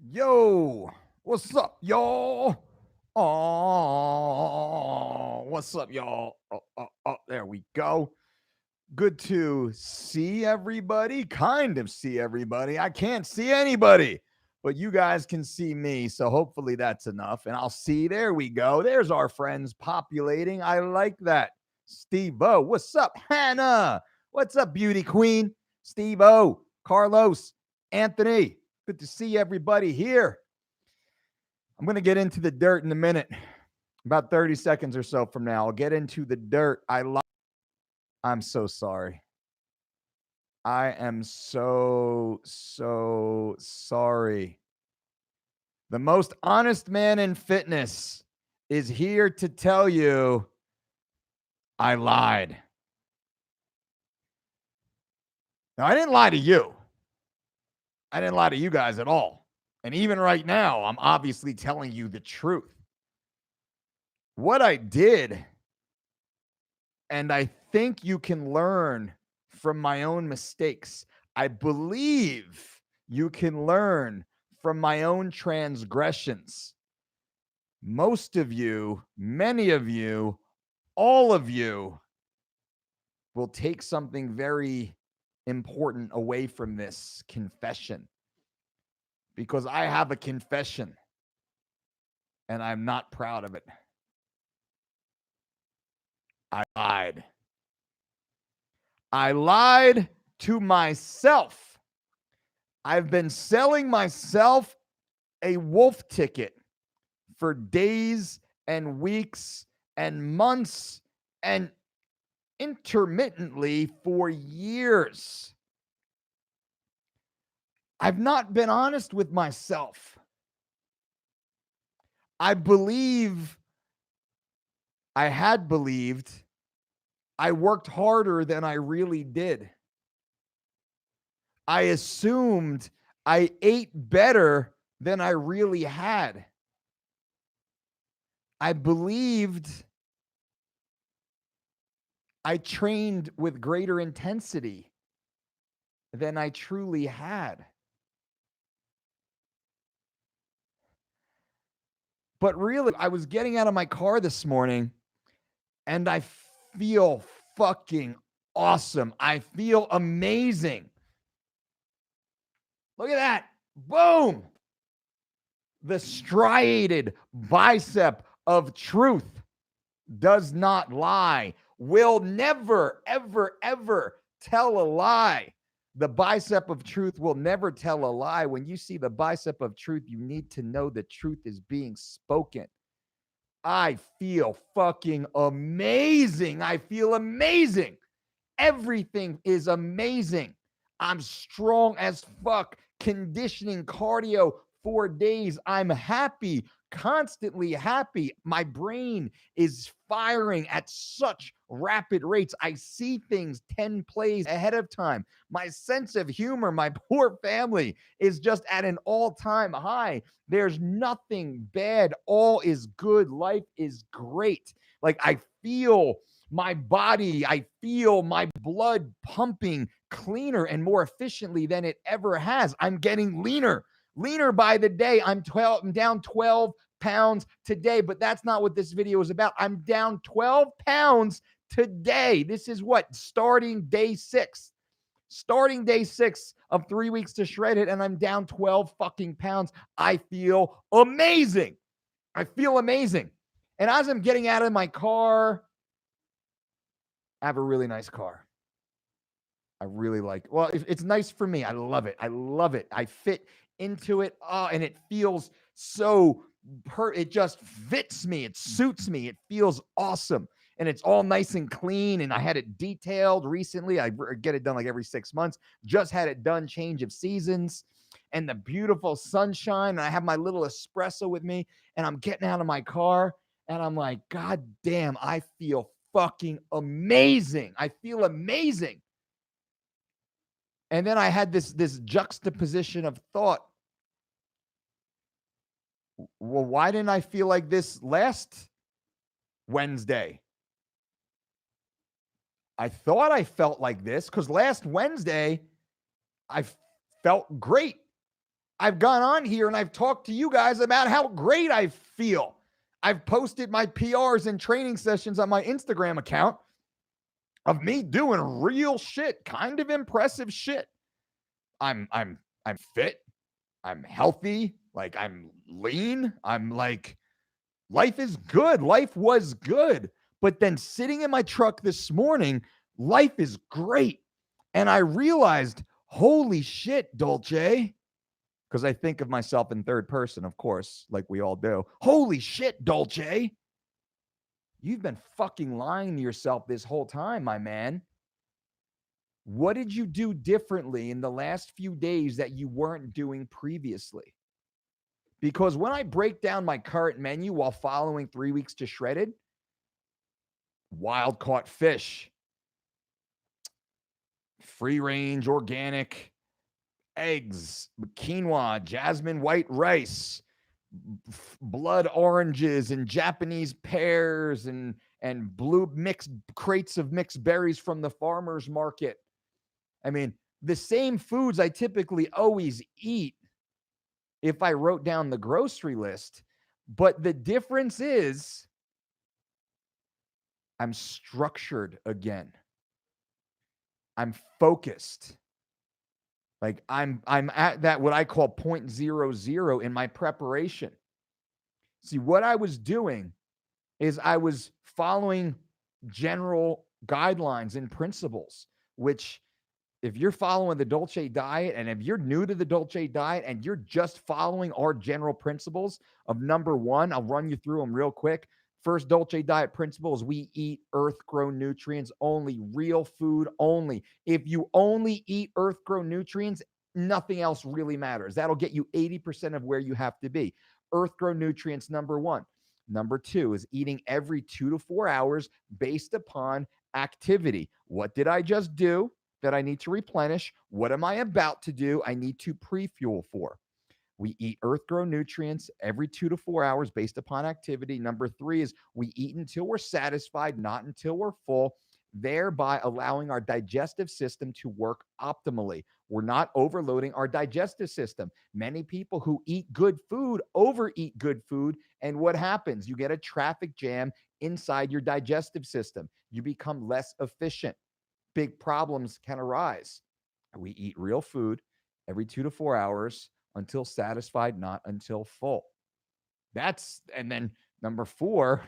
Yo, what's up, y'all? Oh, what's up, y'all? There we go. Good to see everybody. Kind of see everybody. I can't see anybody, but you guys can see me. So hopefully that's enough. And I'll see. There we go. There's our friends populating. I like that. Steve O, what's up? Hannah, what's up, beauty queen? Steve O, Carlos, Anthony. Good to see everybody here. I'm going to get into the dirt in a minute. About 30 seconds or so from now, I'll get into the dirt. I'm so sorry. I am so sorry. The most honest man in fitness is here to tell you I lied. Now, I didn't lie to you. I didn't lie to you guys at all. And even right now, I'm obviously telling you the truth. What I did, and I think you can learn from my own mistakes. I believe you can learn from my own transgressions. Most of you, many of you, all of you will take something very important away from this confession, because I have a confession and I'm not proud of it. I lied. I lied to myself. I've been selling myself a wolf ticket for days and weeks and months and intermittently for years. I've not been honest with myself. I had believed I worked harder than I really did. I assumed I ate better than I really had. I believed I trained with greater intensity than I truly had. But really, I was getting out of my car this morning and I feel fucking awesome. I feel amazing. Look at that. Boom. The striated bicep of truth does not lie, will never, ever, ever tell a lie. The bicep of truth will never tell a lie. When you see the bicep of truth, you need to know the truth is being spoken. I feel fucking amazing. I feel amazing. Everything is amazing. I'm strong as fuck. Conditioning, cardio, 4 days. I'm happy, constantly happy. My brain is firing at such rapid rates. I see things 10 plays ahead of time. My sense of humor, my poor family, is just at an all-time high. There's nothing bad. All is good. Life is great. Like, I feel my body, I feel my blood pumping cleaner and more efficiently than it ever has. I'm getting leaner by the day. I'm down 12 pounds today, but that's not what this video is about. I'm down 12 pounds today. This is what? Starting day 6 of 3 weeks to shred it, and I'm down 12 fucking pounds. I feel amazing. And as I'm getting out of my car, I have a really nice car. I really like it. Well, it's nice for me. I love it. I fit into it. Oh, and it feels so it just fits me. It suits me. It feels awesome. And it's all nice and clean. And I had it detailed recently. I get it done like every 6 months. Just had it done, change of seasons. And the beautiful sunshine. And I have my little espresso with me. And I'm getting out of my car. And I'm like, God damn, I feel fucking amazing. I feel amazing. And then I had this juxtaposition of thought. Well, why didn't I feel like this last Wednesday? I thought I felt like this because last Wednesday I felt great. I've gone on here and I've talked to you guys about how great I feel. I've posted my PRs and training sessions on my Instagram account of me doing real shit, kind of impressive shit. I'm fit. I'm healthy. Like I'm lean. I'm like, life is good. Life was good. But then sitting in my truck this morning, life is great. And I realized, holy shit, Dolce, because I think of myself in third person, of course, like we all do. Holy shit, Dolce. You've been fucking lying to yourself this whole time, my man. What did you do differently in the last few days that you weren't doing previously? Because when I break down my current menu while following 3 weeks to shredded, wild caught fish, free range organic eggs, quinoa, jasmine white rice, blood oranges and Japanese pears and blue mixed crates of mixed berries from the farmer's market. I mean, the same foods I typically always eat if I wrote down the grocery list, but the difference is I'm structured again. I'm focused. Like I'm at that what I call 0.00 in my preparation. See, what I was doing is I was following general guidelines and principles, which if you're following the Dolce diet and if you're new to the Dolce diet and you're just following our general principles of number one, I'll run you through them real quick. First Dolce diet principle is we eat earth-grown nutrients only, real food only. If you only eat earth-grown nutrients, nothing else really matters. That'll get you 80% of where you have to be. Earth-grown nutrients, number one. Number two is eating every 2 to 4 hours based upon activity. What did I just do that I need to replenish? What am I about to do? I need to pre-fuel for. We eat earth-grown nutrients every 2 to 4 hours based upon activity. Number three is we eat until we're satisfied, not until we're full, thereby allowing our digestive system to work optimally. We're not overloading our digestive system. Many people who eat good food overeat good food. And what happens? You get a traffic jam inside your digestive system. You become less efficient. Big problems can arise. We eat real food every 2 to 4 hours until satisfied, not until full. And then number four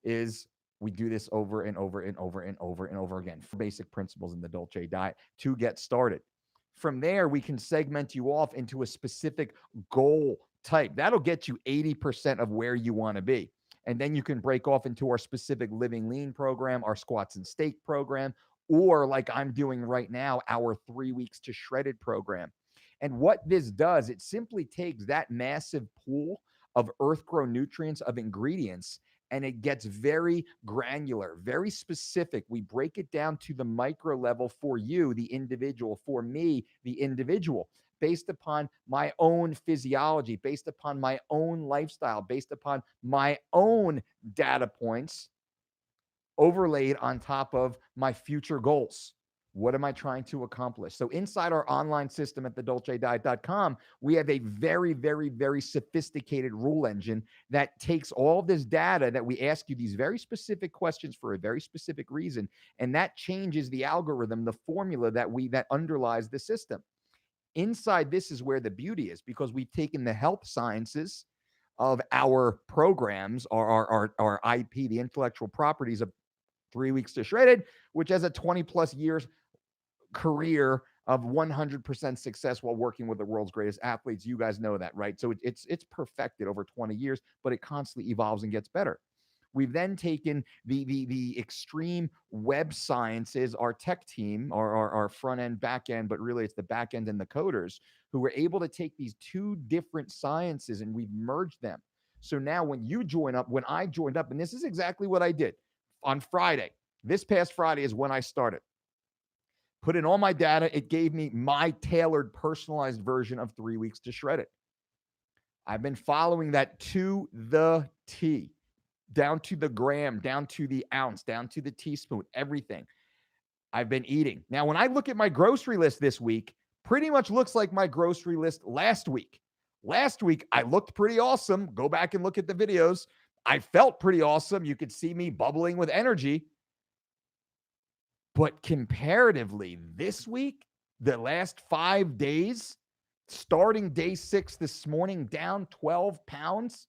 is we do this over and over and over and over and over again. Basic principles in the Dolce diet to get started. From there, we can segment you off into a specific goal type. That'll get you 80% of where you want to be. And then you can break off into our specific living lean program, our squats and steak program, or like I'm doing right now, our 3 weeks to shredded program. And what this does, it simply takes that massive pool of earth-grown nutrients, of ingredients, and it gets very granular, very specific. We break it down to the micro level for you, the individual, for me, the individual, based upon my own physiology, based upon my own lifestyle, based upon my own data points, overlaid on top of my future goals. What am I trying to accomplish? So inside our online system at thedolcediet.com, we have a very, very, very sophisticated rule engine that takes all this data that we ask you these very specific questions for a very specific reason, and that changes the algorithm, the formula that underlies the system. Inside this is where the beauty is, because we've taken the health sciences of our programs, our IP, the intellectual properties of 3 weeks to shredded, which has a 20 plus years career of 100% success while working with the world's greatest athletes. You guys know that, right? So it's perfected over 20 years, but it constantly evolves and gets better. We've then taken the extreme web sciences, our tech team, our front end, back end, but really it's the back end and the coders who were able to take these two different sciences and we've merged them. So now when I joined up, and this is exactly what I did on Friday, this past Friday is when I started. Put in all my data. It gave me my tailored, personalized version of 3 weeks to shred it. I've been following that to the T, down to the gram, down to the ounce, down to the teaspoon, everything I've been eating. Now, when I look at my grocery list this week, pretty much looks like my grocery list last week. Last week, I looked pretty awesome. Go back and look at the videos. I felt pretty awesome. You could see me bubbling with energy. But comparatively, this week, the last 5 days, starting day 6 this morning, down 12 pounds.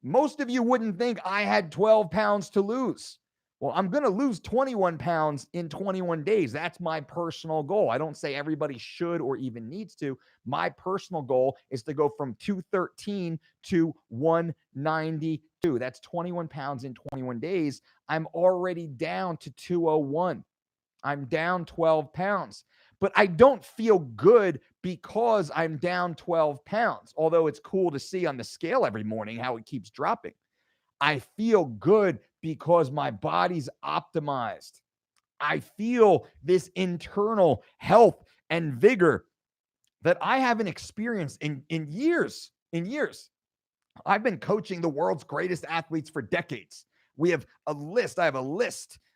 Most of you wouldn't think I had 12 pounds to lose. Well, I'm going to lose 21 pounds in 21 days. That's my personal goal. I don't say everybody should or even needs to. My personal goal is to go from 213 to 192. That's 21 pounds in 21 days. I'm already down to 201. I'm down 12 pounds. But I don't feel good because I'm down 12 pounds, although it's cool to see on the scale every morning how it keeps dropping. I feel good because my body's optimized. I feel this internal health and vigor that I haven't experienced in years. In years. I've been coaching the world's greatest athletes for decades. I have a list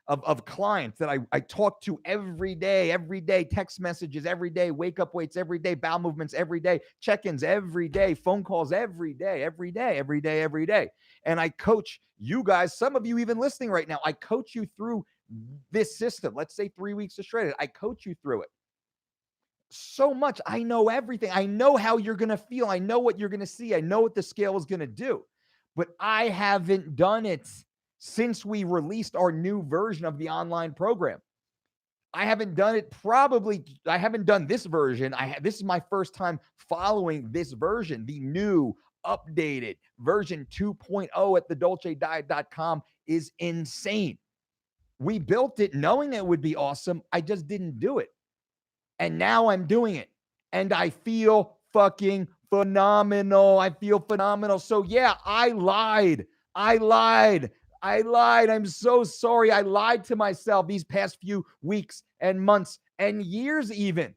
of clients that I talk to every day, text messages every day, wake up weights every day, bowel movements every day, check-ins every day, phone calls every day. And I coach you guys, some of you even listening right now, I coach you through this system. Let's say 3 weeks to shred it. I coach you through it so much. I know everything. I know how you're going to feel. I know what you're going to see. I know what the scale is going to do. But I haven't done it since we released our new version of the online program. I haven't done it I haven't done this version. This is my first time following this version, the new updated version 2.0 at thedolcediet.com is insane. We built it knowing it would be awesome. I just didn't do it. And now I'm doing it. And I feel fucking phenomenal. I feel phenomenal. So yeah, I lied. I'm so sorry. I lied to myself these past few weeks and months and years even,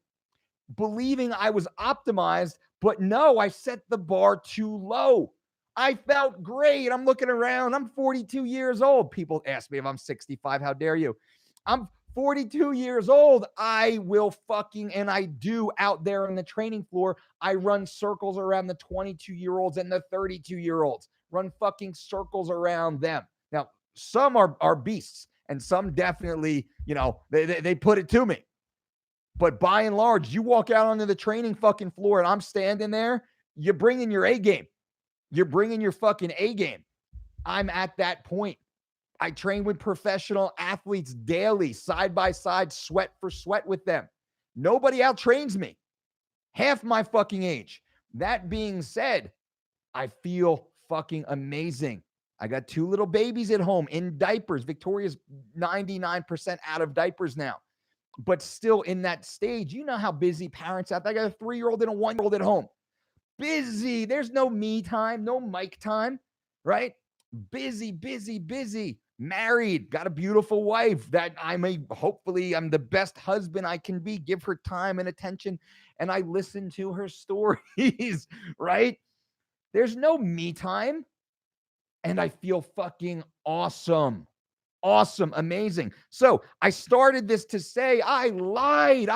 believing I was optimized. But no, I set the bar too low. I felt great. I'm looking around. I'm 42 years old. People ask me if I'm 65. How dare you? I'm 42 years old. I will fucking, and I do out there on the training floor. I run circles around the 22-year-olds and the 32-year-olds. Run fucking circles around them. Now, some are beasts, and some definitely, they put it to me. But by and large, you walk out onto the training fucking floor and I'm standing there, you're bringing your A game. You're bringing your fucking A game. I'm at that point. I train with professional athletes daily, side by side, sweat for sweat with them. Nobody out trains me. Half my fucking age. That being said, I feel fucking amazing. I got 2 little babies at home in diapers. Victoria's 99% out of diapers now, but still in that stage. You know how busy parents out there. I got a 3-year-old and a 1-year-old at home. Busy. There's no me time, no mic time, right? Busy. Married, got a beautiful wife that hopefully I'm the best husband I can be. Give her time and attention. And I listen to her stories, right? There's no me time. And I feel fucking awesome. Awesome. Amazing. So I started this to say, I lied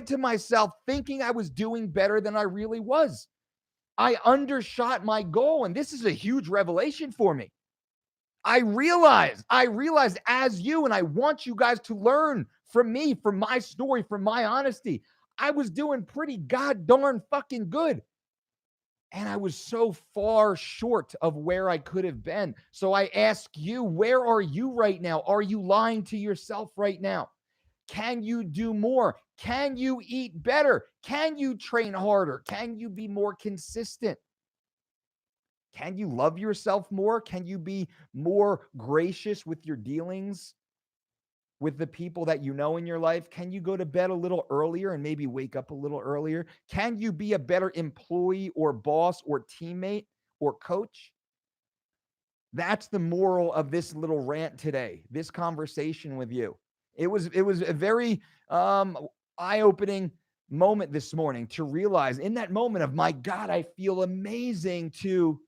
to myself thinking I was doing better than I really was. I undershot my goal. And this is a huge revelation for me. I realized as you, and I want you guys to learn from me, from my story, from my honesty. I was doing pretty god darn fucking good. And I was so far short of where I could have been. So I ask you, where are you right now? Are you lying to yourself right now? Can you do more? Can you eat better? Can you train harder? Can you be more consistent? Can you love yourself more? Can you be more gracious with your dealings with the people that you know in your life? Can you go to bed a little earlier and maybe wake up a little earlier? Can you be a better employee or boss or teammate or coach? That's the moral of this little rant today, this conversation with you. It was a very eye-opening moment this morning to realize in that moment of, my God, I feel amazing, to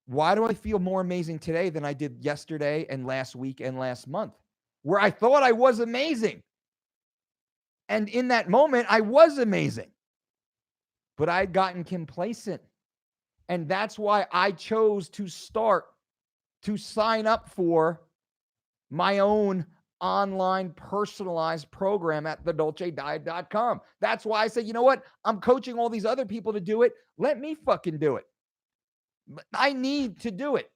why do I feel more amazing today than I did yesterday and last week and last month, where I thought I was amazing. And in that moment, I was amazing. but I'd gotten complacent. And that's why I chose to sign up for my own online personalized program at thedolcediet.com. That's why I said, you know what? I'm coaching all these other people to do it. Let me fucking do it. I need to do it.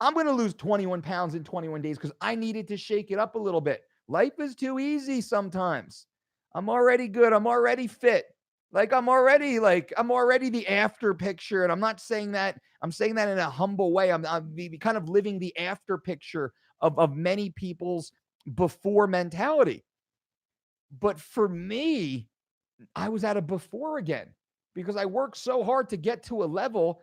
I'm going to lose 21 pounds in 21 days because I needed to shake it up a little bit. Life is too easy sometimes. I'm already good. I'm already fit. I'm already the after picture. And I'm not saying that. I'm saying that in a humble way. I'm kind of living the after picture of many people's before mentality. But for me, I was at a before again because I worked so hard to get to a level.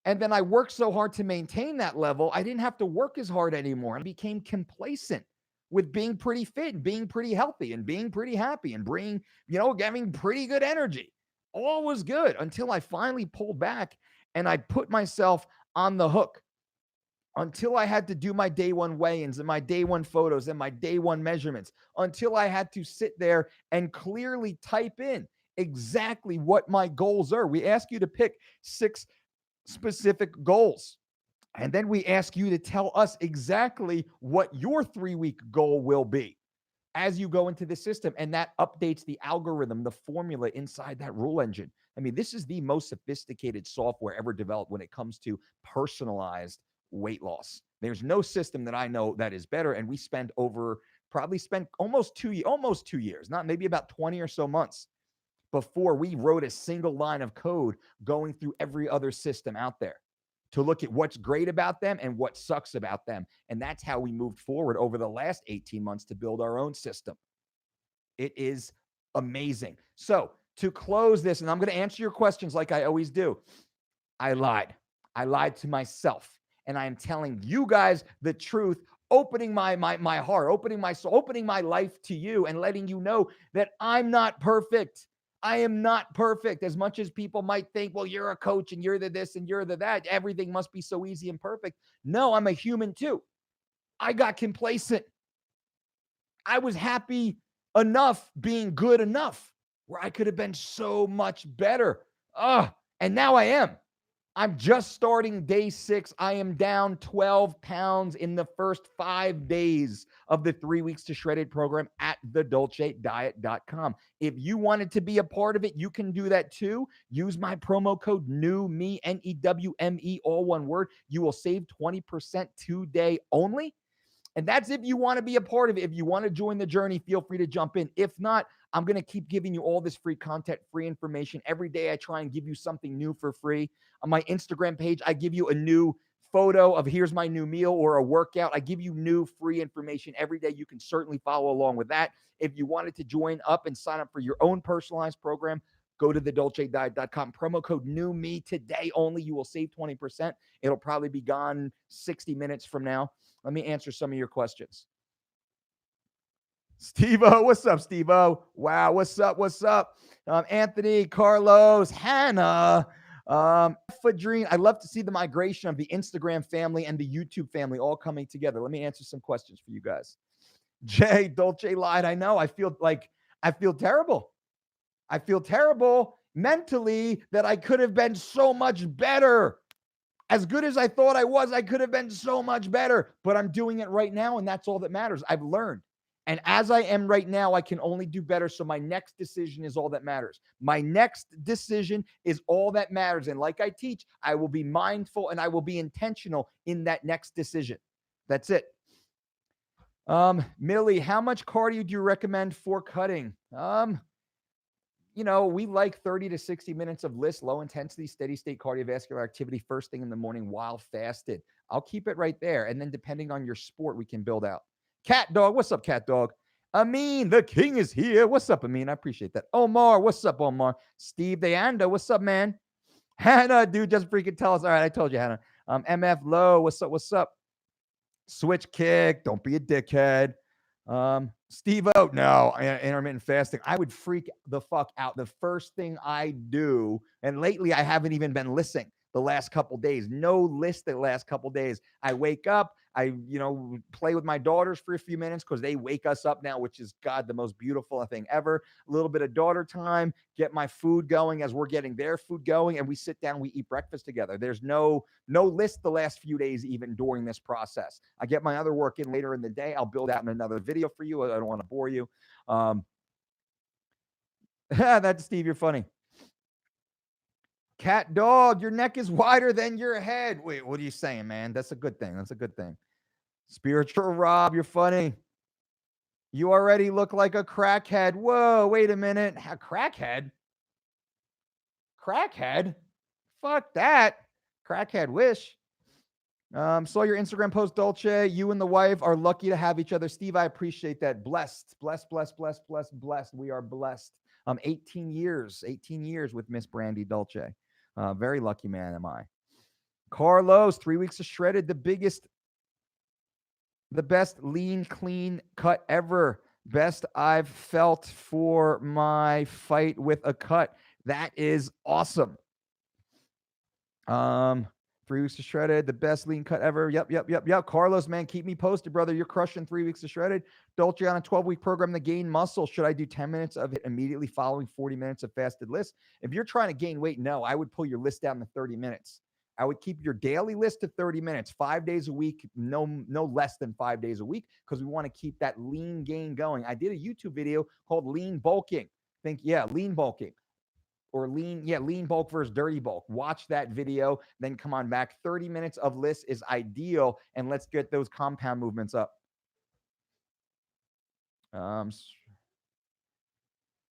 And then I worked so hard to maintain that level, I didn't have to work as hard anymore. I became complacent with being pretty fit and being pretty healthy and being pretty happy and having pretty good energy. All was good until I finally pulled back and I put myself on the hook until I had to do my day one weigh-ins and my day one photos and my day one measurements, until I had to sit there and clearly type in exactly what my goals are. We ask you to pick 6 specific goals. And then we ask you to tell us exactly what your 3-week goal will be as you go into the system. And that updates the algorithm, the formula inside that rule engine. I mean, this is the most sophisticated software ever developed when it comes to personalized weight loss. There's no system that I know that is better. And we probably spent almost 2 years, not maybe about 20 or so months before we wrote a single line of code going through every other system out there to look at what's great about them and what sucks about them. And that's how we moved forward over the last 18 months to build our own system. It is amazing. So to close this, and I'm going to answer your questions like I always do. I lied. I lied to myself. And I am telling you guys the truth, opening my heart, opening my soul, opening my life to you and letting you know that I'm not perfect. I am not perfect. As much as people might think, well, you're a coach and you're the this and you're the that, everything must be so easy and perfect. No, I'm a human too. I got complacent. I was happy enough being good enough where I could have been so much better. And now I am. I'm just starting day 6. I am down 12 pounds in the first 5 days of the 3 weeks to shredded program at thedolcediet.com. If you wanted to be a part of it, you can do that too. Use my promo code NEWME, NEWME, all one word. You will save 20% today only. And that's if you want to be a part of it. If you want to join the journey, feel free to jump in. If not, I'm going to keep giving you all this free content, free information. Every day I try and give you something new for free. On my Instagram page, I give you a new photo of here's my new meal or a workout. I give you new free information every day. You can certainly follow along with that. If you wanted to join up and sign up for your own personalized program, go to thedolcediet.com. Promo code NEWME today only. You will save 20%. It'll probably be gone 60 minutes from now. Let me answer some of your questions. Steve-O, what's up, Steve-O? Wow, what's up? Anthony, Carlos, Hannah, Fadrine. I love to see the migration of the Instagram family and the YouTube family all coming together. Let me answer some questions for you guys. Jay, Dolce lied. I know. I feel terrible. I feel terrible mentally that I could have been so much better. As good as I thought I was, I could have been so much better, but I'm doing it right now, and that's all that matters. I've learned. And as I am right now, I can only do better. So my next decision is all that matters. My next decision is all that matters. And like I teach, I will be mindful and I will be intentional in that next decision. That's it. Millie, how much cardio do you recommend for cutting? We like 30 to 60 minutes of low intensity, steady state cardiovascular activity first thing in the morning while fasted. I'll keep it right there. And then depending on your sport, we can build out. Cat Dog, what's up, Cat Dog? Amin, the king is here. What's up, Amin? I appreciate that. Omar, what's up, Omar? Steve Deanda, what's up, man? Hannah, dude, just freaking tell us. All right, I told you, Hannah. MF Low, what's up? Switch kick, don't be a dickhead. Steve-O, no, intermittent fasting. I would freak the fuck out. The first thing I do, and lately I haven't even been listening the last couple days. No list the last couple days. I wake up, I play with my daughters for a few minutes because they wake us up now, which is, God, the most beautiful thing ever. A little bit of daughter time, get my food going as we're getting their food going, and we sit down, we eat breakfast together. There's no list the last few days, even during this process. I get my other work in later in the day. I'll build out in another video for you. I don't want to bore you. That's Steve. You're funny. Cat dog, your neck is wider than your head. Wait, what are you saying, man? That's a good thing. That's a good thing. Spiritual Rob, you're funny. You already look like a crackhead. Whoa, wait a minute. A crackhead? Crackhead? Fuck that. Crackhead wish. Saw your Instagram post, Dolce. You and the wife are lucky to have each other. Steve, I appreciate that. Blessed. We are blessed. 18 years with Miss Brandy Dolce. Very lucky man am I. Carlos, 3 weeks of shredded, the best lean, clean cut ever. Best I've felt for my fight with a cut. That is awesome. 3 weeks of shredded, the best lean cut ever. Yep. Carlos, man, keep me posted, brother. You're crushing 3 weeks of shredded. Dolce on a 12-week program to gain muscle. Should I do 10 minutes of it immediately following 40 minutes of fasted list? If you're trying to gain weight, no, I would pull your list down to 30 minutes. I would keep your daily list to 30 minutes, 5 days a week, no less than 5 days a week, because we want to keep that lean gain going. I did a YouTube video called Lean Bulking. Lean bulking. Or lean bulk versus dirty bulk. Watch that video, then come on back. 30 minutes of list is ideal, and let's get those compound movements up.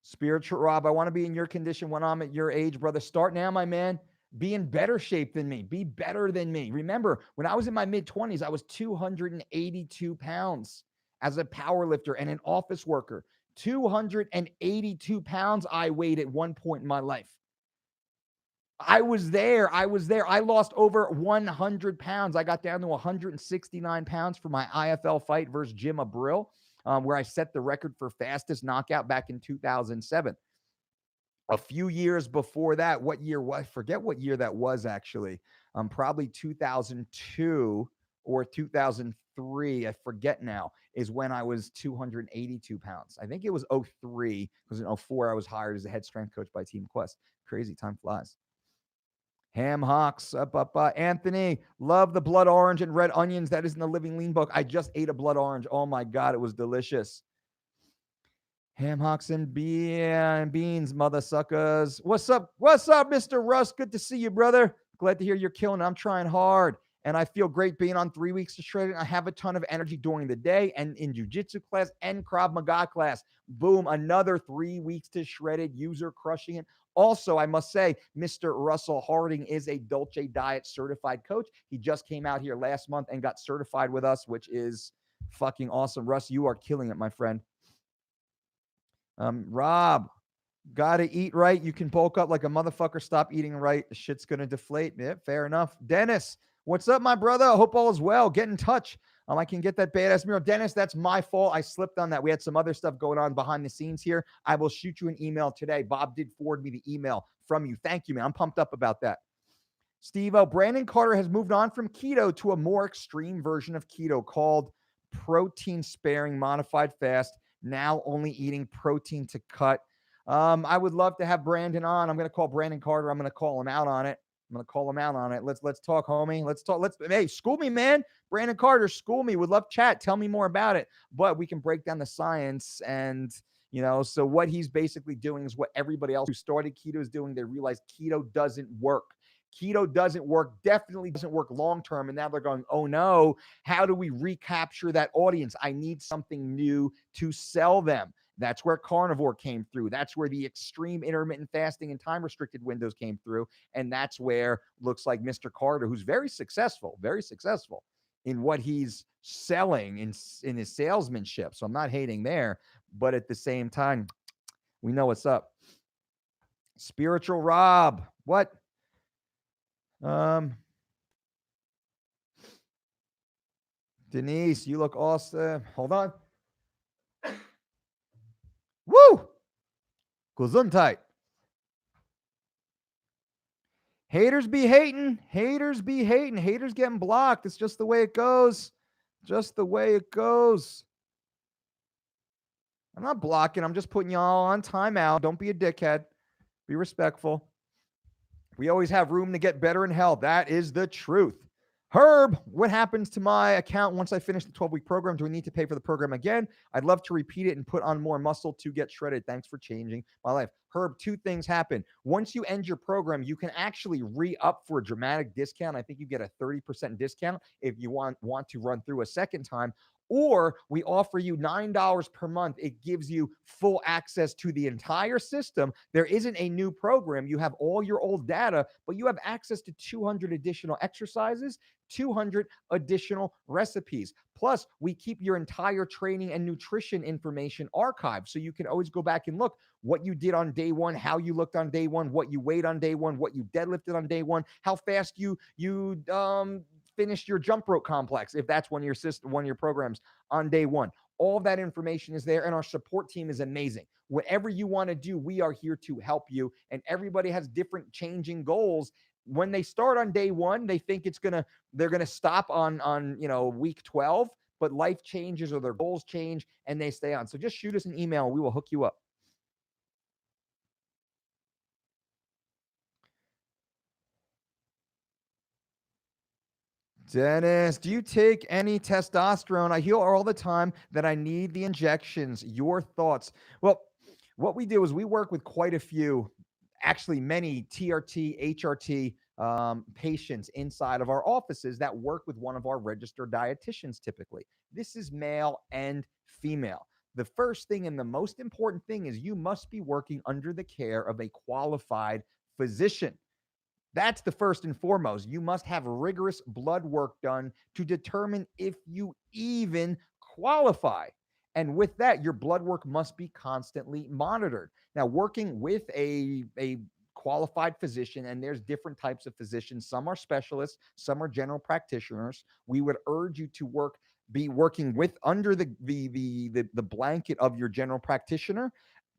Spiritual Rob, I want to be in your condition when I'm at your age, brother. Start now, my man. Be in better shape than me. Be better than me. Remember, when I was in my mid-20s, I was 282 pounds as a power lifter and an office worker. 282 pounds I weighed at one point in my life. I was there. I lost over 100 pounds. I got down to 169 pounds for my IFL fight versus Jim Abril, where I set the record for fastest knockout back in 2007. A few years before that, what year was? I forget what year that was actually. Probably 2002 or 2003. I forget now. Is when I was 282 pounds. I think it was 03 because in 04 I was hired as a head strength coach by Team Quest. Crazy, time flies. Ham Hawks, up. Anthony, love the blood orange and red onions. That is in the Living Lean book. I just ate a blood orange. Oh my God, it was delicious. Ham Hawks and beans, mother suckers. What's up, Mr. Russ? Good to see you, brother. Glad to hear you're killing it. I'm trying hard, and I feel great being on 3 weeks of shredding. I have a ton of energy during the day and in jiu-jitsu class and Krav Maga class. Boom, another 3 weeks to shredded, user crushing it. Also, I must say, Mr. Russell Harding is a Dolce Diet certified coach. He just came out here last month and got certified with us, which is fucking awesome. Russ, you are killing it, my friend. Rob, gotta eat right. You can bulk up like a motherfucker. Stop eating right. The shit's gonna deflate. Yeah, fair enough. Dennis, what's up, my brother? I hope all is well. Get in touch. I can get that badass mural. Dennis, that's my fault. I slipped on that. We had some other stuff going on behind the scenes here. I will shoot you an email today. Bob did forward me the email from you. Thank you, man. I'm pumped up about that. Steve-O, Brandon Carter has moved on from keto to a more extreme version of keto called protein-sparing modified fast. Now only eating protein to cut. I would love to have Brandon on. I'm going to call Brandon Carter. I'm going to call him out on it. Let's talk, homie. Hey, school me, man. Brandon Carter, school me. Would love chat. Tell me more about it. But we can break down the science and, so what he's basically doing is what everybody else who started keto is doing. They realize keto doesn't work. Keto doesn't work, definitely doesn't work long-term. And now they're going, oh no, how do we recapture that audience? I need something new to sell them. That's where carnivore came through. That's where the extreme intermittent fasting and time restricted windows came through. And that's where looks like Mr. Carter, who's very successful in what he's selling in his salesmanship. So I'm not hating there, but at the same time, we know what's up. Spiritual Rob, what? Denise, you look awesome. Hold on. Woo! Gesundheit. Haters be hating. Haters getting blocked. It's just the way it goes. Just the way it goes. I'm not blocking. I'm just putting y'all on timeout. Don't be a dickhead. Be respectful. We always have room to get better in health. That is the truth. Herb, what happens to my account once I finish the 12-week program? Do we need to pay for the program again? I'd love to repeat it and put on more muscle to get shredded. Thanks for changing my life. Herb, two things happen. Once you end your program, you can actually re-up for a dramatic discount. I think you get a 30% discount if you want to run through a second time. Or we offer you $9 per month. It gives you full access to the entire system. There isn't a new program. You have all your old data, but you have access to 200 additional exercises, 200 additional recipes. Plus, we keep your entire training and nutrition information archived. So you can always go back and look what you did on day one, how you looked on day one, what you weighed on day one, what you deadlifted on day one, how fast you finished your jump rope complex, if that's one of your programs on day one. All of that information is there, and our support team is amazing. Whatever you want to do, we are here to help you. And everybody has different changing goals. When they start on day one, they think they're gonna stop on week 12, but life changes or their goals change and they stay on. So just shoot us an email, we will hook you up. Dennis, do you take any testosterone? I hear all the time that I need the injections. Your thoughts? Well, what we do is we work with quite a few, actually many TRT, HRT patients inside of our offices that work with one of our registered dietitians typically. This is male and female. The first thing and the most important thing is you must be working under the care of a qualified physician. That's the first and foremost. You must have rigorous blood work done to determine if you even qualify. And with that, your blood work must be constantly monitored. Now, working with a qualified physician, and there's different types of physicians. Some are specialists, some are general practitioners. We would urge you to be working with under the blanket of your general practitioner,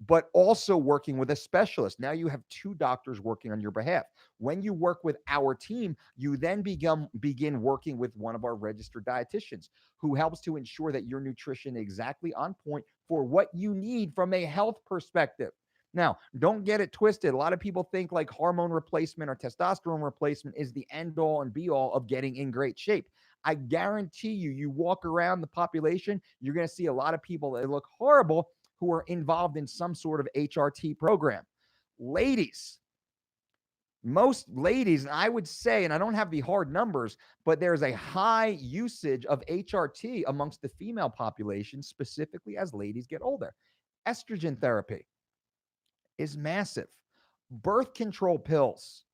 but also working with a specialist. Now you have two doctors working on your behalf. When you work with our team, you then begin working with one of our registered dietitians who helps to ensure that your nutrition is exactly on point for what you need from a health perspective. Now, don't get it twisted. A lot of people think like hormone replacement or testosterone replacement is the end all and be all of getting in great shape. I guarantee you, you walk around the population, you're going to see a lot of people that look horrible who are involved in some sort of HRT program. Ladies, most ladies, and I would say, and I don't have the hard numbers, but there's a high usage of HRT amongst the female population, specifically as ladies get older. Estrogen therapy is massive. Birth control pills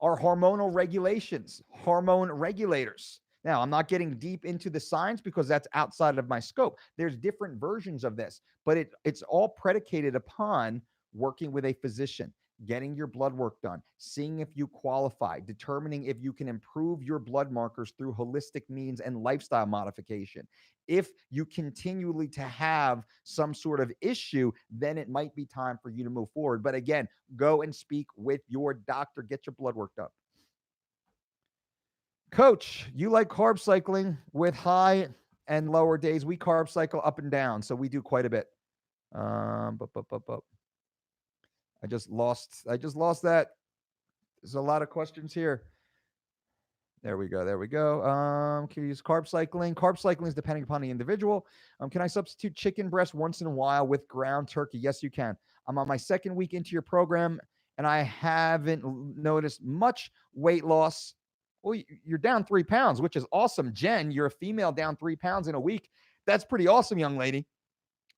are hormonal regulations, hormone regulators. Now, I'm not getting deep into the science because that's outside of my scope. There's different versions of this, but it's all predicated upon working with a physician, getting your blood work done, seeing if you qualify, determining if you can improve your blood markers through holistic means and lifestyle modification. If you continually to have some sort of issue, then it might be time for you to move forward. But again, go and speak with your doctor, get your blood work done. Coach, you like carb cycling with high and lower days. We carb cycle up and down, so we do quite a bit. But. I just lost that. There's a lot of questions here. There we go. There we go. Can you use carb cycling? Carb cycling is depending upon the individual. Can I substitute chicken breast once in a while with ground turkey? Yes, you can. I'm on my second week into your program, and I haven't noticed much weight loss. Well, you're down 3 pounds, which is awesome. Jen, you're a female down 3 pounds in a week. That's pretty awesome, young lady.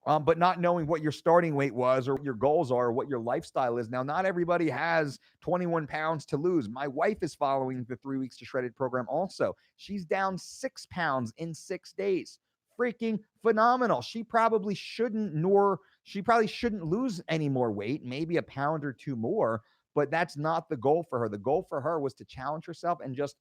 But not knowing what your starting weight was or what your goals are or what your lifestyle is. Now, not everybody has 21 pounds to lose. My wife is following the 3 weeks to shredded program also. She's down 6 pounds in 6 days. Freaking phenomenal. She probably shouldn't lose any more weight, maybe a pound or two more, but that's not the goal for her. The goal for her was to challenge herself and just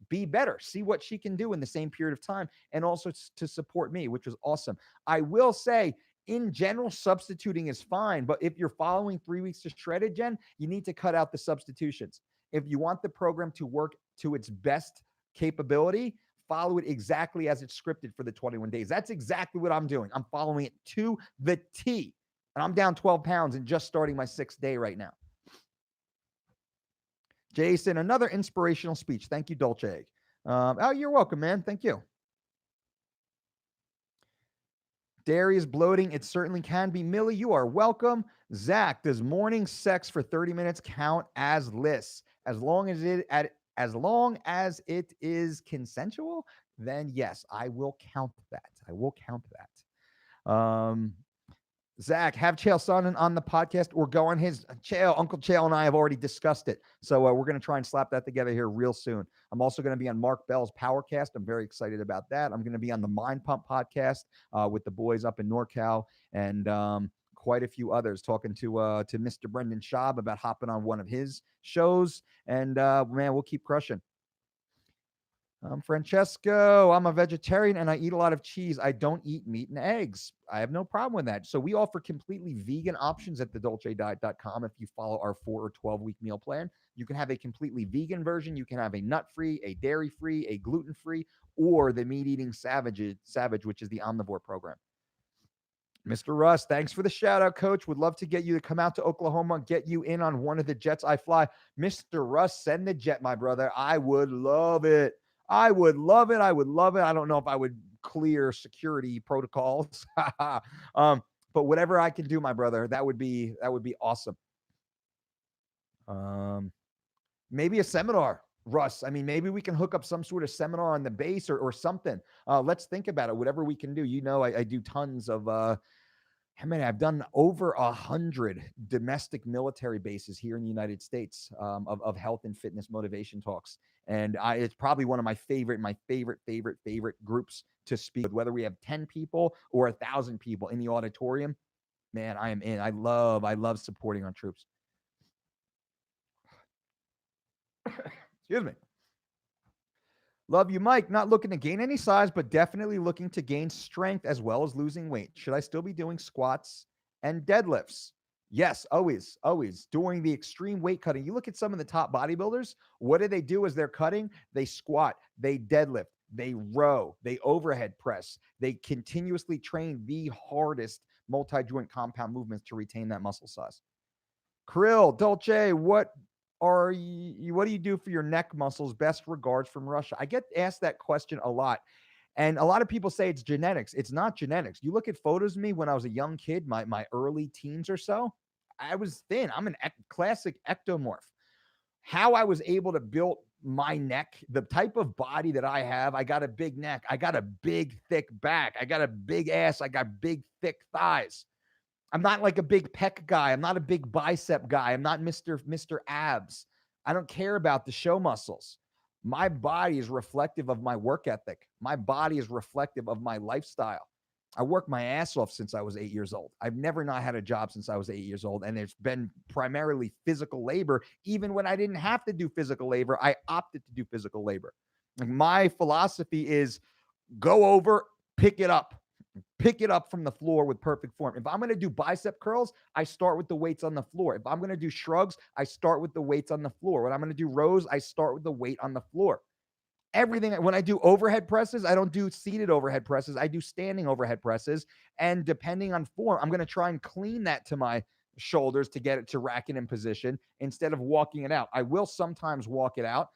be better, see what she can do in the same period of time, and also to support me, which was awesome. I will say, in general, substituting is fine. But if you're following 3 weeks to shredded, Jen, you need to cut out the substitutions. If you want the program to work to its best capability, follow it exactly as it's scripted for the 21 days. That's exactly what I'm doing. I'm following it to the T. And I'm down 12 pounds and just starting my 6th day right now. Jason, another inspirational speech. Thank you, Dolce. Oh, you're welcome, man. Thank you. Darius bloating. It certainly can be. Millie, you are welcome. Zach, does morning sex for 30 minutes count as lists? As long as it is consensual, then yes, I will count that. I will count that. Zach, have Chael Sonnen on the podcast or go on his Chael. Uncle Chael and I have already discussed it. So we're going to try and slap that together here real soon. I'm also going to be on Mark Bell's Powercast. I'm very excited about that. I'm going to be on the Mind Pump podcast with the boys up in NorCal and quite a few others, talking to Mr. Brendan Schaub about hopping on one of his shows. And man, we'll keep crushing. Francesco, I'm a vegetarian and I eat a lot of cheese. I don't eat meat and eggs. I have no problem with that. So we offer completely vegan options at thedolcediet.com. If you follow our 4 or 12-week meal plan, you can have a completely vegan version. You can have a nut-free, a dairy-free, a gluten-free, or the meat-eating savage, which is the omnivore program. Mr. Russ, thanks for the shout out, coach. Would love to get you to come out to Oklahoma, get you in on one of the jets I fly. Mr. Russ, send the jet, my brother. I would love it. I would love it. I would love it. I don't know if I would clear security protocols. But whatever I can do, my brother, that would be awesome. Maybe a seminar, Russ. I mean, maybe we can hook up some sort of seminar on the base or something. Let's think about it. Whatever we can do. You know, I do tons of I've done over 100 domestic military bases here in the United States of health and fitness motivation talks. And it's probably one of my favorite groups to speak with, whether we have 10 people or 1,000 people in the auditorium. Man, I am in. I love supporting our troops. Excuse me. Love you, Mike. Not looking to gain any size, but definitely looking to gain strength as well as losing weight. Should I still be doing squats and deadlifts? Yes, always. During the extreme weight cutting, you look at some of the top bodybuilders, what do they do as they're cutting? They squat, they deadlift, they row, they overhead press. They continuously train the hardest multi-joint compound movements to retain that muscle size. Krill, Dolce, what do you do for your neck muscles? Best regards from Russia. I get asked that question a lot. And a lot of people say it's genetics. It's not genetics. You look at photos of me when I was a young kid, my early teens or so, I was thin. I'm an classic ectomorph. How I was able to build my neck, the type of body that I have, I got a big neck. I got a big, thick back. I got a big ass. I got big, thick thighs. I'm not like a big pec guy. I'm not a big bicep guy. I'm not Mr. Abs. I don't care about the show muscles. My body is reflective of my work ethic. My body is reflective of my lifestyle. I worked my ass off since I was 8 years old. I've never not had a job since I was 8 years old. And it's been primarily physical labor. Even when I didn't have to do physical labor, I opted to do physical labor. Like my philosophy is go over, pick it up. Pick it up from the floor with perfect form. If I'm going to do bicep curls, I start with the weights on the floor. If I'm going to do shrugs, I start with the weights on the floor. When I'm going to do rows, I start with the weight on the floor. Everything, when I do overhead presses, I don't do seated overhead presses. I do standing overhead presses. And depending on form, I'm going to try and clean that to my shoulders to get it to rack it in position instead of walking it out. I will sometimes walk it out,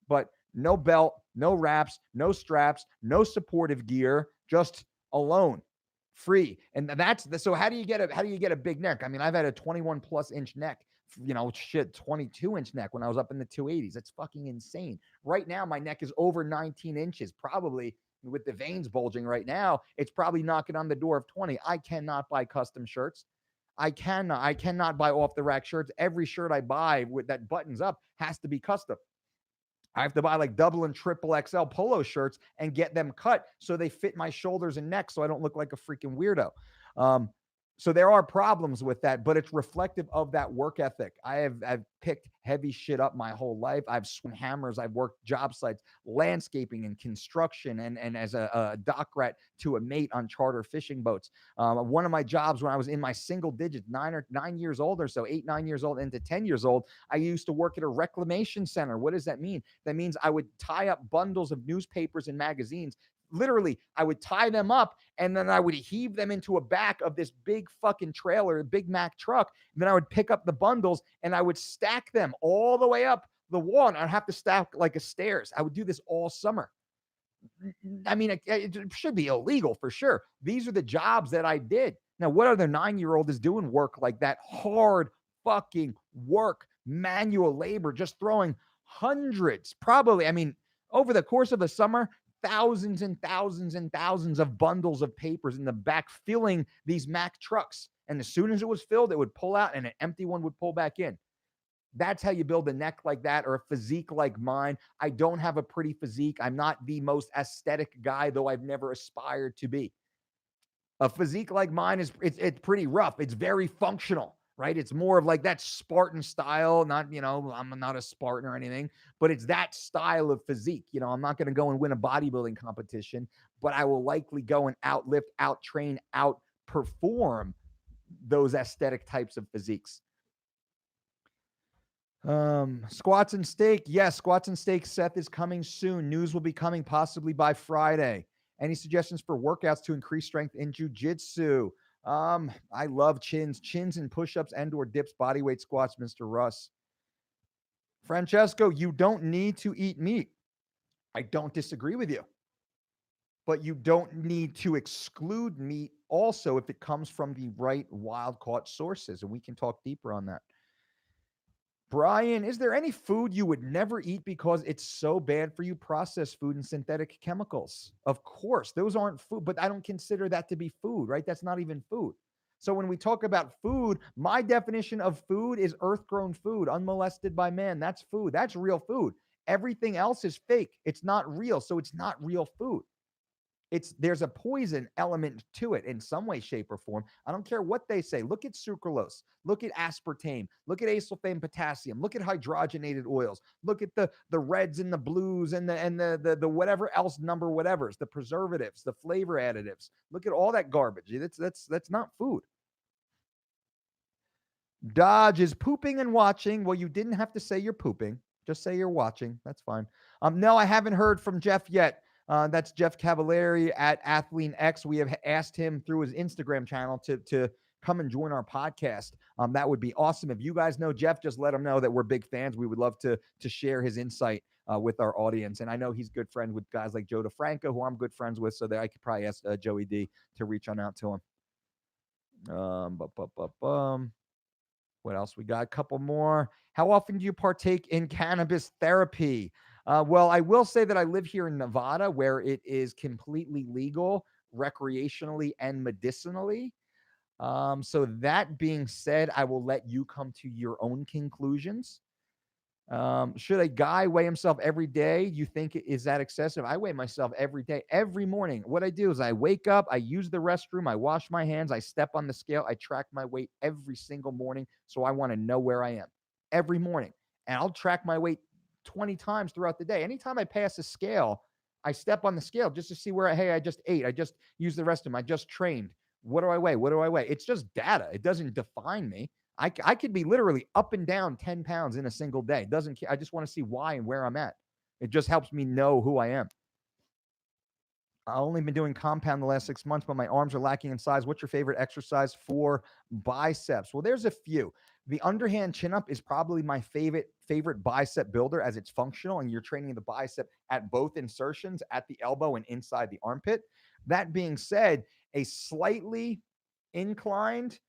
but no belt, no wraps, no straps, no supportive gear, just alone, free. And so how do you get a big neck? I mean, I've had a 21 plus inch neck, 22 inch neck when I was up in the 280s. That's fucking insane. Right now, my neck is over 19 inches, probably with the veins bulging right now. It's probably knocking on the door of 20. I cannot buy custom shirts. I cannot buy off the rack shirts. Every shirt I buy with that buttons up has to be custom. I have to buy like double and triple XL polo shirts and get them cut so they fit my shoulders and neck so I don't look like a freaking weirdo. So there are problems with that, but it's reflective of that work ethic. I've picked heavy shit up my whole life. I've swung hammers. I've worked job sites, landscaping and construction, and as a dock rat to a mate on charter fishing boats. One of my jobs when I was in my single digits, 9 years old or so, 8 9 years old into 10 years old, I used to work at a reclamation center. What does that mean? That means I would tie up bundles of newspapers and magazines. Literally, I would tie them up and then I would heave them into a back of this big fucking trailer, a Big Mac truck. And then I would pick up the bundles and I would stack them all the way up the wall. And I'd have to stack like a stairs. I would do this all summer. I mean, it should be illegal for sure. These are the jobs that I did. Now, what other 9-year-old is doing work like that? Hard fucking work, manual labor, just throwing hundreds, probably, I mean, over the course of the summer, thousands and thousands and thousands of bundles of papers in the back filling these Mack trucks. And as soon as it was filled, it would pull out and an empty one would pull back in. That's how you build a neck like that or a physique like mine. I don't have a pretty physique. I'm not the most aesthetic guy, though I've never aspired to be. A physique like mine is it's pretty rough. It's very functional, right? It's more of like that Spartan style. Not, I'm not a Spartan or anything, but it's that style of physique. I'm not going to go and win a bodybuilding competition, but I will likely go and outlift, out train, outperform those aesthetic types of physiques. Squats and steak. Yes, squats and steak. Seth is coming soon. News will be coming possibly by Friday. Any suggestions for workouts to increase strength in jiu-jitsu? I love chins and push-ups and or dips, bodyweight squats, Mr. Russ. Francesco, you don't need to eat meat. I don't disagree with you. But you don't need to exclude meat also if it comes from the right wild-caught sources, and we can talk deeper on that. Brian, is there any food you would never eat because it's so bad for you? Processed food and synthetic chemicals. Of course, those aren't food, but I don't consider that to be food, right? That's not even food. So when we talk about food, my definition of food is earth-grown food, unmolested by man. That's food. That's real food. Everything else is fake. It's not real, so it's not real food. There's a poison element to it in some way, shape, or form. I don't care what they say. Look at sucralose. Look at aspartame. Look at acesulfame potassium. Look at hydrogenated oils. Look at the reds and the blues and the whatever else number whatevers, the preservatives, the flavor additives. Look at all that garbage. That's not food. Dodge is pooping and watching. Well, you didn't have to say you're pooping. Just say you're watching. That's fine. No, I haven't heard from Jeff yet. That's Jeff Cavallari at Athlean X. We have asked him through his Instagram channel to come and join our podcast. That would be awesome. If you guys know Jeff, just let him know that we're big fans. We would love to share his insight with our audience. And I know he's good friends with guys like Joe DeFranco, who I'm good friends with, so that I could probably ask Joey D to reach on out to him. What else we got? A couple more. How often do you partake in cannabis therapy? Well, I will say that I live here in Nevada where it is completely legal recreationally and medicinally. So that being said, I will let you come to your own conclusions. Should a guy weigh himself every day? You think is that excessive? I weigh myself every day, every morning. What I do is I wake up, I use the restroom, I wash my hands, I step on the scale, I track my weight every single morning. So I want to know where I am every morning. And I'll track my weight 20 times throughout the day. Anytime I pass a scale, I step on the scale just to see where, hey, I just ate, I just used the restroom, I just trained. What do I weigh? What do I weigh? It's just data. It doesn't define me. I could be literally up and down 10 pounds in a single day. Doesn't care. I just want to see why and where I'm at. It just helps me know who I am. I've only been doing compound the last 6 months, but my arms are lacking in size. What's your favorite exercise for biceps? Well, there's a few. The underhand chin up is probably my favorite bicep builder as it's functional and you're training the bicep at both insertions at the elbow and inside the armpit. That being said, a slightly inclined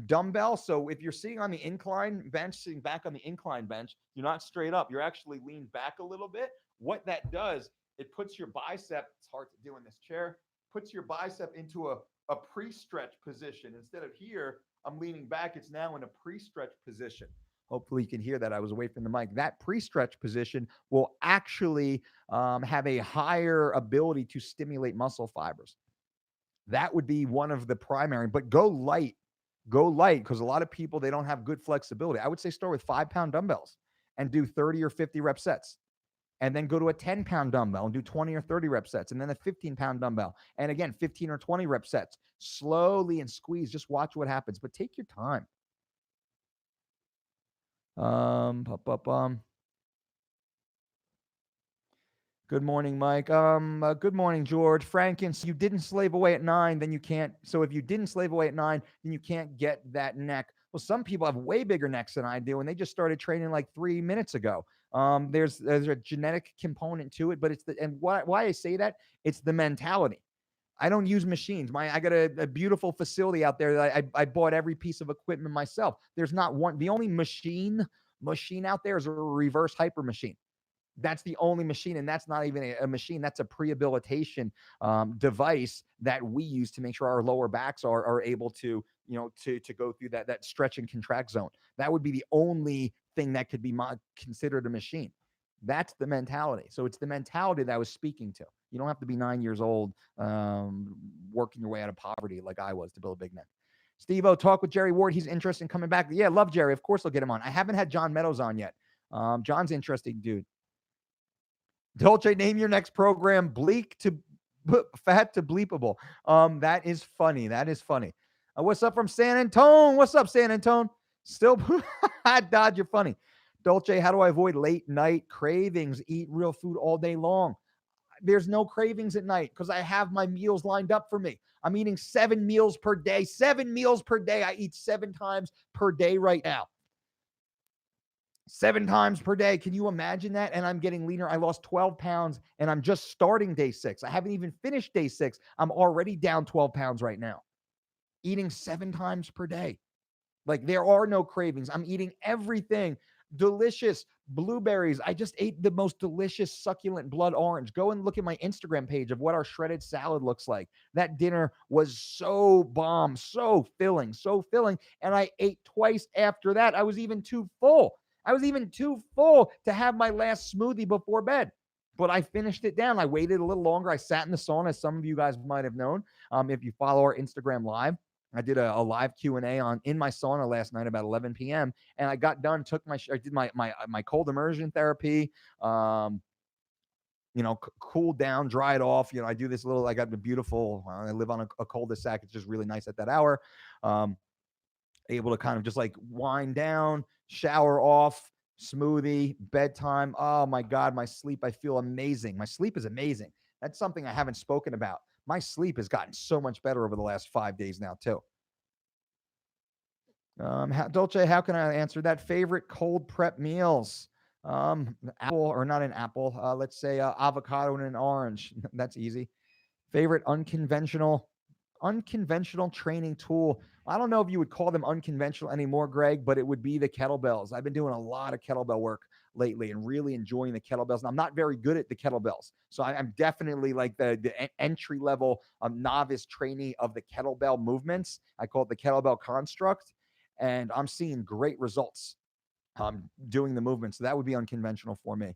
dumbbell. So if you're sitting on the incline bench, sitting back on the incline bench, you're not straight up. You're actually leaned back a little bit. What that does, it puts your bicep, it's hard to do in this chair, puts your bicep into a pre-stretch position. Instead of here, I'm leaning back. It's now in a pre-stretch position. Hopefully you can hear that. I was away from the mic. That pre-stretch position will actually have a higher ability to stimulate muscle fibers. That would be one of the primary, but go light, because a lot of people, they don't have good flexibility. I would say start with 5-pound dumbbells and do 30 or 50 rep sets, and then go to a 10-pound dumbbell and do 20 or 30 rep sets, and then a 15-pound dumbbell, and again 15 or 20 rep sets, slowly, and squeeze. Just watch what happens, but take your time. um pop, pop, um Good morning, Mike. Good morning, George. Frankins, you didn't slave away at 9, then you can't. So if you didn't slave away at 9, then you can't get that neck. Well, some people have way bigger necks than I do, and they just started training like 3 minutes ago. There's a genetic component to it, but it's why I say that, it's the mentality. I don't use machines. I got a beautiful facility out there that I bought every piece of equipment myself. There's not one. The only machine out there is a reverse hyper machine. That's the only machine, and that's not even a machine. That's a prehabilitation device that we use to make sure our lower backs are able to, to go through that stretch and contract zone. That would be the only thing that could be considered a machine. That's the mentality. So it's the mentality that I was speaking to. You don't have to be 9 years old, working your way out of poverty like I was to build a big neck. Steve-O, talk with Jerry Ward. He's interested in coming back. Yeah, love Jerry. Of course, I'll get him on. I haven't had John Meadows on yet. John's interesting dude. Dolce, name your next program bleak to fat to bleepable. That is funny. That is funny. What's up from San Antone? What's up, San Antone? Still, Dodge, you're funny. Dolce, how do I avoid late night cravings? Eat real food all day long. There's no cravings at night because I have my meals lined up for me. I'm eating 7 meals per day. 7 meals per day. I eat 7 times per day right now. 7 times per day. Can you imagine that? And I'm getting leaner. I lost 12 pounds and I'm just starting day 6. I haven't even finished day 6. I'm already down 12 pounds right now. Eating 7 times per day. Like, there are no cravings. I'm eating everything. Delicious blueberries. I just ate the most delicious succulent blood orange. Go and look at my Instagram page of what our shredded salad looks like. That dinner was so bomb, so filling. And I ate twice after that. I was even too full to have my last smoothie before bed. But I finished it down. I waited a little longer. I sat in the sauna, as some of you guys might have known. If you follow our Instagram live, I did a live Q&A in my sauna last night about 11 p.m. And I got done, I did my cold immersion therapy, cooled down, dried off. I do this little, I got the beautiful, I live on a cul-de-sac. It's just really nice at that hour. Able to kind of just like wind down, shower off, smoothie, bedtime. Oh my God, my sleep, I feel amazing. My sleep is amazing. That's something I haven't spoken about. My sleep has gotten so much better over the last 5 days now too. Dolce, how can I answer that? Favorite cold prep meals? Apple, or not an apple. Let's say avocado and an orange. That's easy. Favorite unconventional training tool. I don't know if you would call them unconventional anymore, Greg, but it would be the kettlebells. I've been doing a lot of kettlebell work lately and really enjoying the kettlebells. And I'm not very good at the kettlebells. So I'm definitely like the entry level novice trainee of the kettlebell movements. I call it the kettlebell construct. And I'm seeing great results doing the movement. So that would be unconventional for me.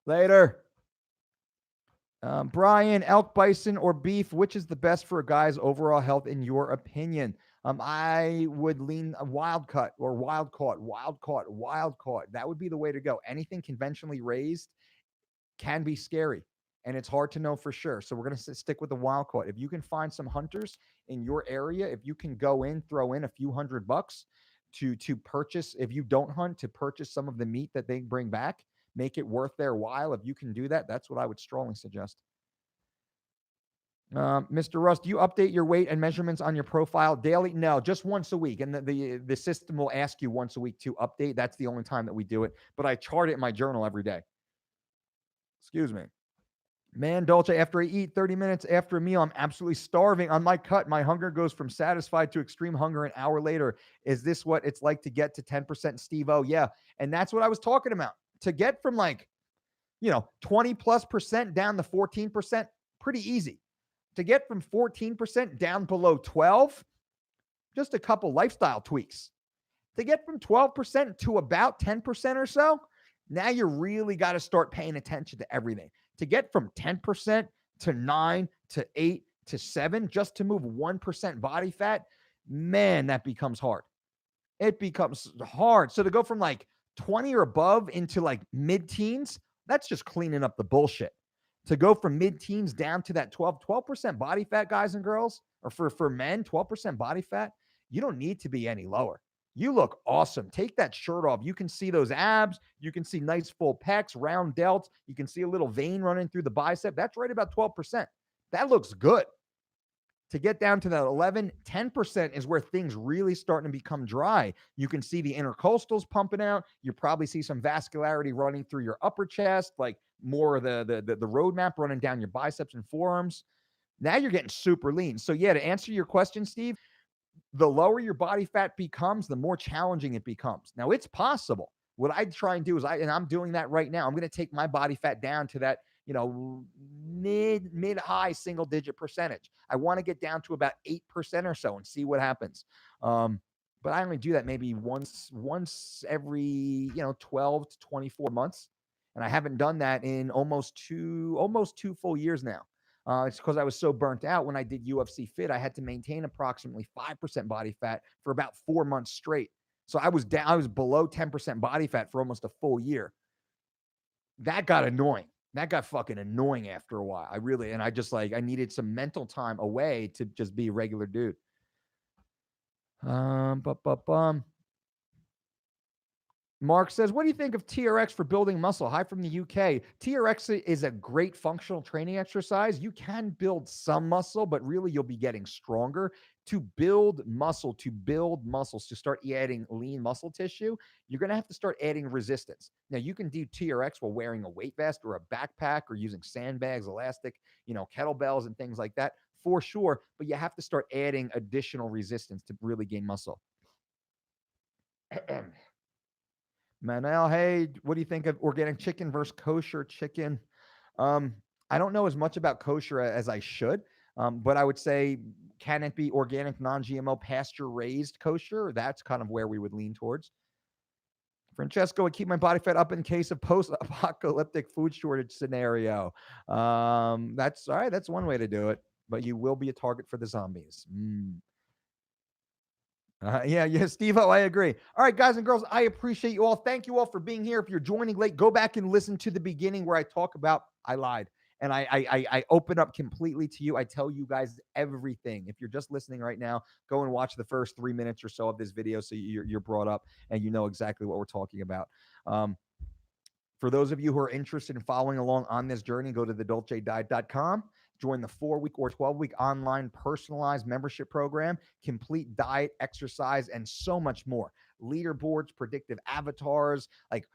Later. Brian, elk, bison, or beef, which is the best for a guy's overall health in your opinion? I would lean a wild cut or wild caught. That would be the way to go. Anything conventionally raised can be scary, and it's hard to know for sure. So we're going to stick with the wild caught. If you can find some hunters in your area, if you can throw in a few $100 to purchase, if you don't hunt, to purchase some of the meat that they bring back, make it worth their while. If you can do that, that's what I would strongly suggest. Mr. Russ, do you update your weight and measurements on your profile daily? No, just once a week. And the system will ask you once a week to update. That's the only time that we do it. But I chart it in my journal every day. Excuse me. Man, Dolce, after I eat 30 minutes after a meal, I'm absolutely starving. On my cut, my hunger goes from satisfied to extreme hunger an hour later. Is this what it's like to get to 10%, Steve-O? Yeah. And that's what I was talking about. To get from 20+% down to 14%, pretty easy. To get from 14% down below 12, just a couple lifestyle tweaks. To get from 12% to about 10% or so, now you really got to start paying attention to everything. To get from 10% to 9 to 8 to 7 just to move 1% body fat, man, that becomes hard. It becomes hard. So to go from like 20 or above into like mid-teens, that's just cleaning up the bullshit. To go from mid-teens down to that 12% body fat, guys and girls, or for men, 12% body fat, you don't need to be any lower. You look awesome. Take that shirt off. You can see those abs. You can see nice full pecs, round delts. You can see a little vein running through the bicep. That's right about 12%. That looks good. To get down to that 11, 10% is where things really starting to become dry. You can see the intercostals pumping out. You probably see some vascularity running through your upper chest, like more of the roadmap running down your biceps and forearms. Now you're getting super lean. So yeah, to answer your question, Steve, the lower your body fat becomes, the more challenging it becomes. Now it's possible. What I try and do is and I'm doing that right now. I'm going to take my body fat down to that, mid high single digit percentage. I want to get down to about 8% or so and see what happens. But I only do that maybe once every, 12 to 24 months. And I haven't done that in almost two full years now. It's because I was so burnt out when I did UFC Fit. I had to maintain approximately 5% body fat for about 4 months straight. So I was below 10% body fat for almost a full year. That got annoying. That got fucking annoying after a while. I needed some mental time away to just be a regular dude. Mark says, what do you think of TRX for building muscle? Hi from the UK. TRX is a great functional training exercise. You can build some muscle, but really you'll be getting stronger. To build muscles, to start adding lean muscle tissue, you're going to have to start adding resistance. Now, you can do TRX while wearing a weight vest or a backpack or using sandbags, elastic, kettlebells and things like that, for sure. But you have to start adding additional resistance to really gain muscle. Manel, hey, what do you think of organic chicken versus kosher chicken? I don't know as much about kosher as I should, but I would say, can it be organic, non-GMO, pasture-raised kosher? That's kind of where we would lean towards. Francesco would keep my body fat up in case of post-apocalyptic food shortage scenario. That's all right. That's one way to do it, but you will be a target for the zombies. Yeah, Steve-O, I agree. All right, guys and girls, I appreciate you all. Thank you all for being here. If you're joining late, go back and listen to the beginning where I talk about I lied. And I open up completely to you. I tell you guys everything. If you're just listening right now, go and watch the first 3 minutes or so of this video so you're brought up and you know exactly what we're talking about. For those of you who are interested in following along on this journey, go to thedolcediet.com. Join the 4-week or 12-week online personalized membership program, complete diet, exercise, and so much more. Leaderboards, predictive avatars, like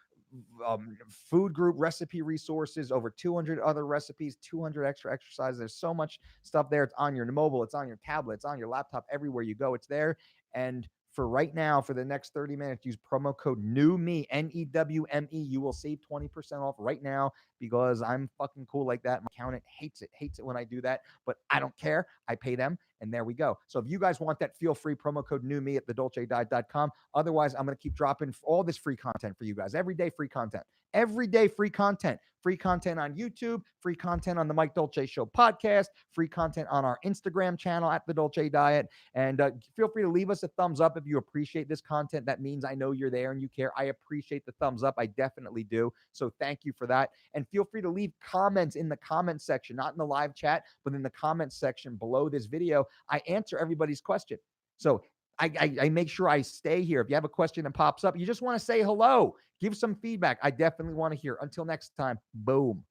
food group recipe resources, over 200 other recipes, 200 extra exercises. There's so much stuff there. It's on your mobile, it's on your tablet, it's on your laptop, everywhere you go, it's there. And for right now, for the next 30 minutes, use promo code NEWME, NEWME. You will save 20% off right now because I'm fucking cool like that. My accountant hates it when I do that, but I don't care. I pay them, and there we go. So if you guys want that, feel free. Promo code NEWME at thedolcediet.com. Otherwise, I'm going to keep dropping all this free content for you guys. Every day, free content. Every day, free content. Free content on YouTube, free content on the Mike Dolce Show podcast, free content on our Instagram channel at The Dolce Diet. And feel free to leave us a thumbs up if you appreciate this content. That means I know you're there and you care. I appreciate the thumbs up. I definitely do. So thank you for that. And feel free to leave comments in the comment section, not in the live chat, but in the comment section below this video. I answer everybody's question. So I make sure I stay here. If you have a question that pops up, you just want to say hello, give some feedback. I definitely want to hear. Until next time, boom.